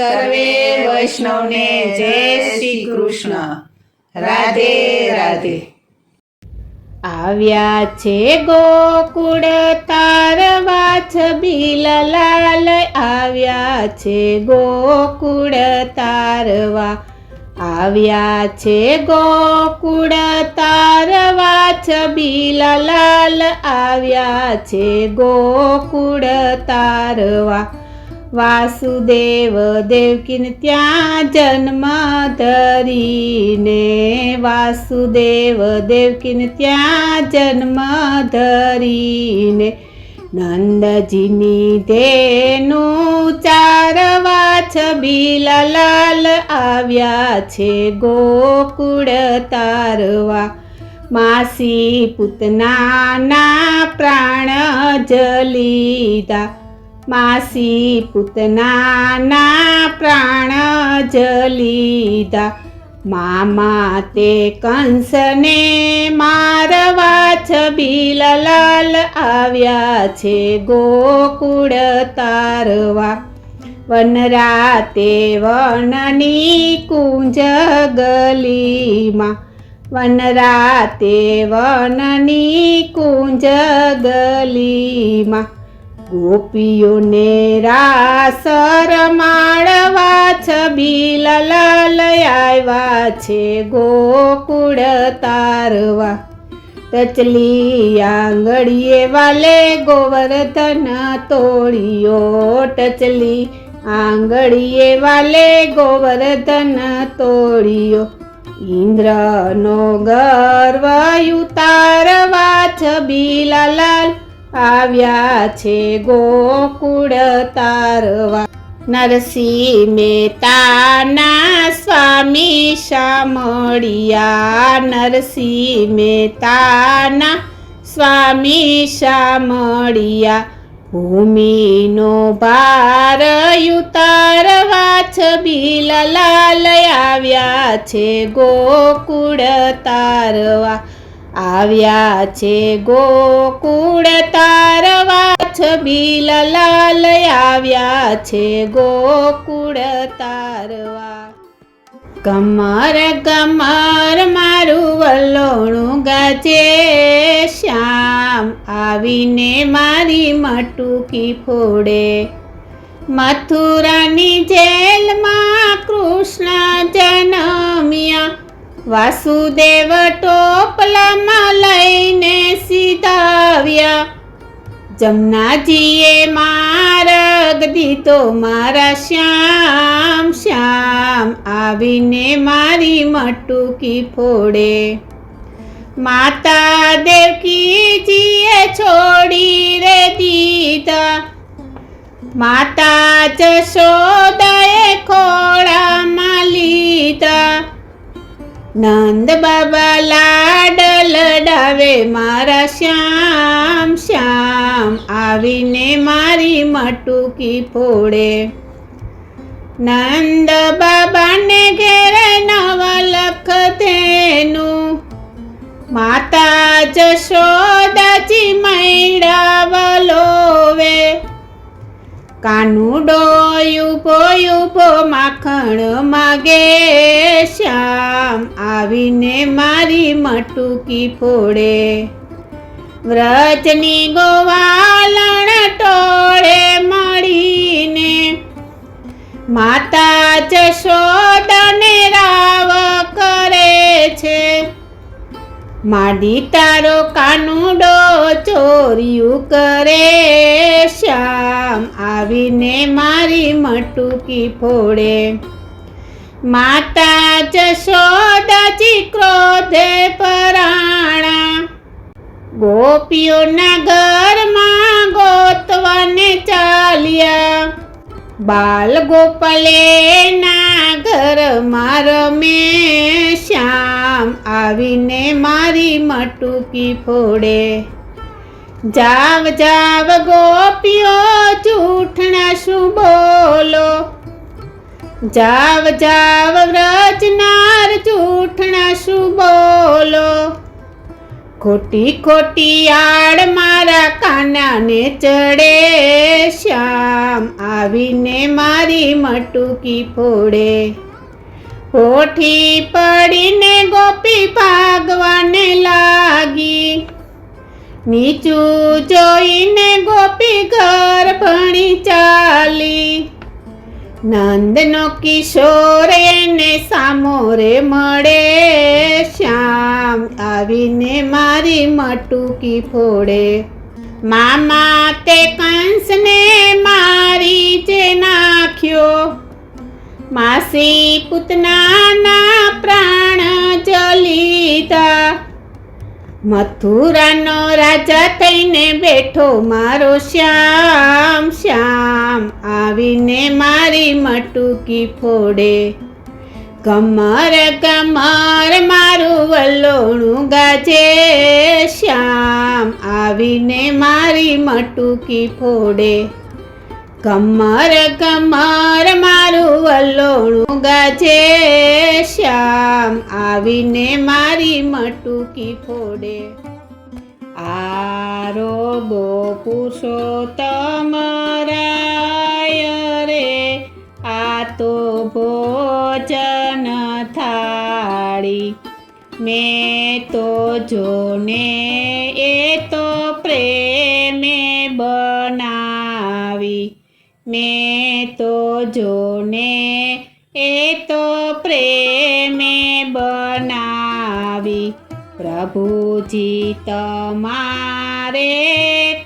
સર્વે વૈષ્ણવને જય શ્રી કૃષ્ણ. રાધે રાધે. આવ્યા છે ગોકુળ તારવા છબીલાલ, આવ્યા છે ગોકુળ તારવા, આવ્યા છે ગોકુળ તારવા છબીલાલ, આવ્યા છે ગોકુળ તારવા. વાસુદેવ દેવકીને ત્યાં જન્મ ધરીને, વાસુદેવ દેવકીને ત્યાં જન્મ ધરીને, નંદજીની ધેનું ચારવા છબીલાલ, આવ્યા છે ગોકુળ તારવા. માસી પૂતનાના પ્રાણ જલીધા, માસી પૂતનાના પ્રાણ જલીધા. મામા તે કંસને મારવા છબીલાલ, આવ્યા છે ગોકુળ તારવા. વનરાતે વનની કુંજ ગલીમાં, વનરાતે વનની કુંજ ગલીમાં, ગોપીઓને રાસ રમાડવા છબીલાલ, આવ્યા છે ગોકુળ તારવા. ટચલી આંગળીએ વાલે ગોવર્ધન તોળિયો, ટચલી આંગળીએ વાલે ગોવર્ધન તોળિયો. ઇન્દ્રનો ગર્વ ઉતારવા છબીલાલ, આવ્યા છે ગોકુળ તારવા. નરસિંહ મહેતાના સ્વામી શામળિયા, નરસિંહ મહેતાના સ્વામી શામળિયા. ભૂમિનો ભાર ઉતારવા છબીલાલ, આવ્યા છે ગોકુળ તારવા, આવ્યા છે ગોકુળ તારવા છબીલાલ, આવ્યા છે ગોકુળ તારવા. ગમર ગમર મારું વલોણું ગાજે શ્યામ, આવીને મારી મટુકી ફોડે. મથુરાની જેલમાં કૃષ્ણ જન્મ્યા, વાસુદેવ ટોપલામાં લઈને સીધાવ્યા. જમનાજીએ માર્ગ દીધો મારા શ્યામ, શ્યામ આવીને મારી મટુકી ફોડે. માતા દેવકીજીએ છોડી રે દીધા, માતા જશોદાએ ખોળામાં લીધા. નંદ બાબા લાડ લડાવે મારા શ્યામ, શ્યામ આવીને મારી મટુકી ફોડે. નંદ બાબાને ઘેરે નવલખ ધેનું, માતા જશોદાજી મૈડા વલોવે. કાનુડો યુભો યુભો માખણ માગે, શ્યામ આવીને મારી મટુકી ફોડે. વ્રજની ગોવાલણ ટોળે મળીને, માતા જશોદાને રાવ કરે છે. માડી તારો કાનુડો ચોર્યું કરે, શ્યામ આવીને મારી મટુકી ફોડે. માતા જશોદાજી ક્રોધે પરાણા, ગોપીઓના ઘરમાં ગોતવાને ચાલ્યા. બાલ ગોપાલે ના ઘરમાં રમે, શ્યામ આવીને મારી મટુકી ફોડે. જાવ જાવ ગોપીઓ જૂઠણા શું બોલો, જાવ જાવ વ્રજનાર જૂઠણા શું બોલો. ખોટી ખોટી આડ મારા કાનાને ચડે શ્યામ આવીને મારી મટુકી ફોડે. પોઠી પડીને ગોપી ભાગવાને લાગી, નીચું જોઈને ગોપી ઘર ભણી ચાલી. નંદનો કિશોર એને સામોરે મળે શ્યામ આવીને મારી મટુકી ફોડે. મામા તે કંસને મારી જે નાખ્યો, માસી પૂતનાના પ્રાણ જલીધા. મથુરાનો રાજા થઈને બેઠો મારો શ્યામ શ્યામ આવીને મારી મટુકી ફોડે. કમર કમર મારું વલોણું ગાજે શ્યામ આવીને મારી મટુકી ફોડે. કમર કમર મારું વલોણું ગાજે શ્યામ આવીને મારી મટુકી ફોડે. આરોગો પુરુષોત્તમ રાય રે આ તો ભોજન થાળી. મેં તો જોને એ તો પ્રેમે બનાવી. મેં તો જોને એ તો પ્રેમે બનાવી. પ્રભુજી તમારે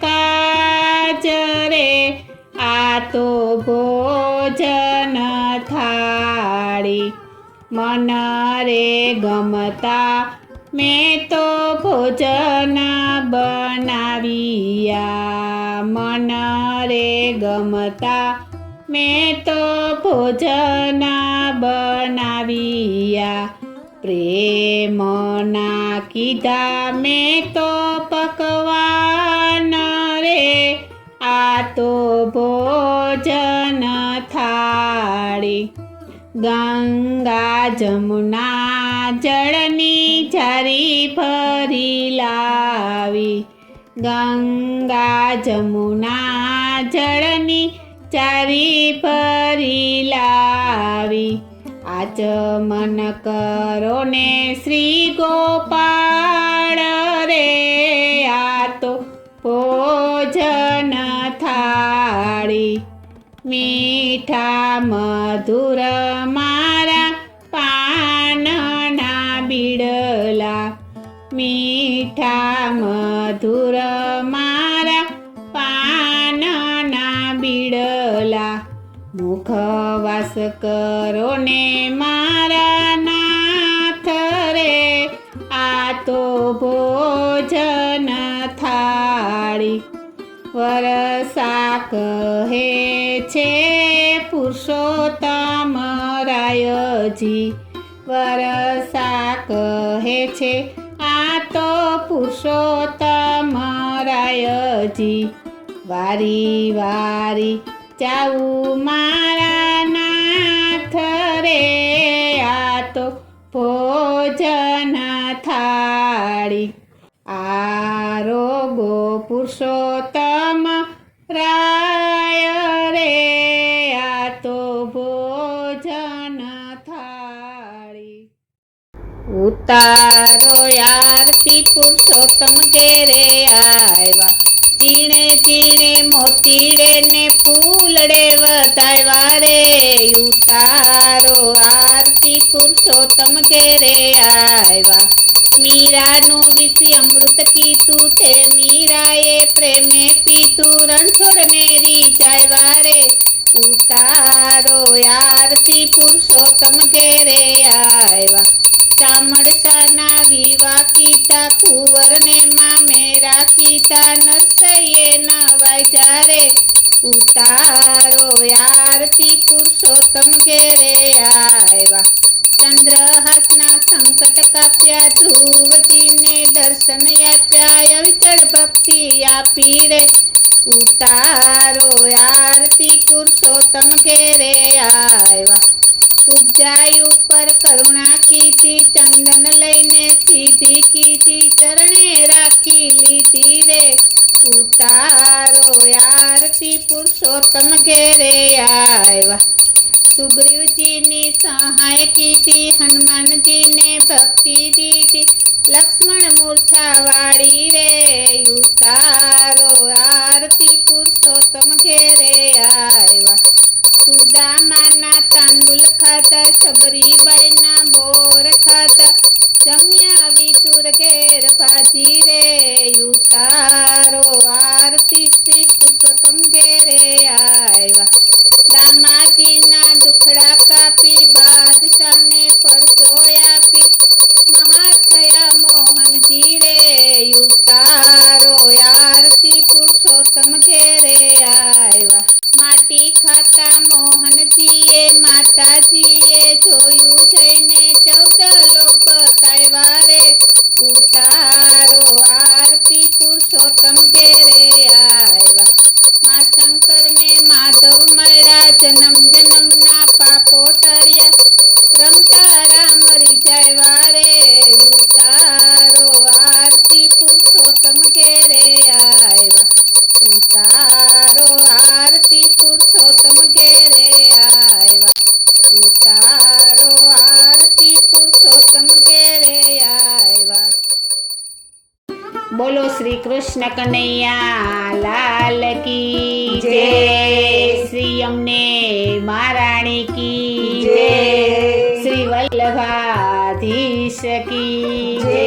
કાજ રે આ તો ભોજન થાળી. મન રે ગમતા મેં તો ભોજન બનાવ્યા. મન રે ગમતા મેં તો ભોજન બનાવ્યા. પ્રેમના કીધા મેં તો પકવાન રે આ તો ભોજન થાળી. ગંગા જમુના જળની જારી ભરી લાવી. ગંગા જમુના જળની જારી ભરી લાવી. આચમન કરો ને શ્રી ગોપાળ રે આ તો ભોજન થાળી. મીઠા મધુર મારા પાનના બીડલા. મીઠા મધુર મારા પાનના બીડલા. મુખવાસ કરો ને મારા નાથ રે આ તો ભોજન થાળી. વરસા કહે છે પુરુષોત્તમ રાયજી. વરસા કહે છે આ તો પુરુષોત્તમ રાયજી. વારી વારી જાઉં મારા નાથ રે આ તો ભોજન થાળી. આરોગો પુરુષોત્તમ રાય રે આ તો ભોજન થાળી. ઉતારો આરતી પુરુષોત્તમ ઘેરે આવ્યા. ચીણે ચીણે મોતીડે ને ફૂલડે વધાવ્યા રે. ઉતારો આરતી પુરુષોત્તમ ઘેરે આવ્યા. મીરાનું વિષ અમૃત કીધું તે મીરાએ પ્રેમે પીધું. રણછોડને રીઝાવ્યા રે. ઉતારો આરતી પુરુષોત્તમ ઘેરે આવ્યા. ચામડસાના વિવા કીધા, કુંવરને મામેરા કીધા. નરસૈયે નવાઈ જારે. ઉતારો આરતી પુરુષોત્તમ ઘેરે આવ્યા. ચંદ્રહાસના સંકટ કાપ્યા, ધ્રુવજીને દર્શન આપ્યા. અવિચળ ભક્તિ આપી રે. ઉતારો આરતી પુરુષોત્તમ ઘેરે આવ્યા. કુબજાઈ ઉપર કરુણા કીધી, ચંદન લઈને સીધી કીધી, ચરણે રાખી લીધી રે ઉતારો. આરતી પુરુષોત્તમ ઘેરે આવ્યા. સુગ્રીવજીની સહાય કીધી, હનુમાનજીને ભક્તિ દીધી, લક્ષ્મણ મૂર્છા વાળી રે ઉતારો. આરતી પુરુષોત્તમ ઘેરે આવ્યા. સુદામાના તાંડુલ ખાધા, શબરીબાઈના બોર ખાધા, જમ્યા વિદુર ઘેર ભાજી રે ઉતારો. આરતી શ્રી પુરુષોત્તમ ઘેરે આવ્યા. દામાજીના દુખડા કાપી, બાદશાહને પરચો આપી, મહા થયા મોહનજી રે ઉતારો. આરતી પુરુષોત્તમ ઘેરે આવ્યા. માટી ખાતા મોહનજીએ માતાજીએ જોયું જઈને 14 લોક બતાવ્યા રે ઉતારો. આરતી પુરુષોત્તમ ઘેરે આવ્યા. મા શંકરને માધવ મળ્યા, જન્મ જન્મના પાપો ટળ્યા, રમતા રામ રીઝાવ્યા રે ઉતારો. આરતી પુરુષોત્તમ ઘેરે આવ્યા ઉતારો. આરતી પુરુષોત્તમ ઘેરે આવ્યા ઉતારો. આરતી પુરુષોત્તમ ઘેરે આવ્યા. બોલો શ્રી કૃષ્ણ કનૈયા લાલ કી જય. શ્રી અમને મહારાણી કી જય. શ્રી વલ્લભાધીશ કી જય.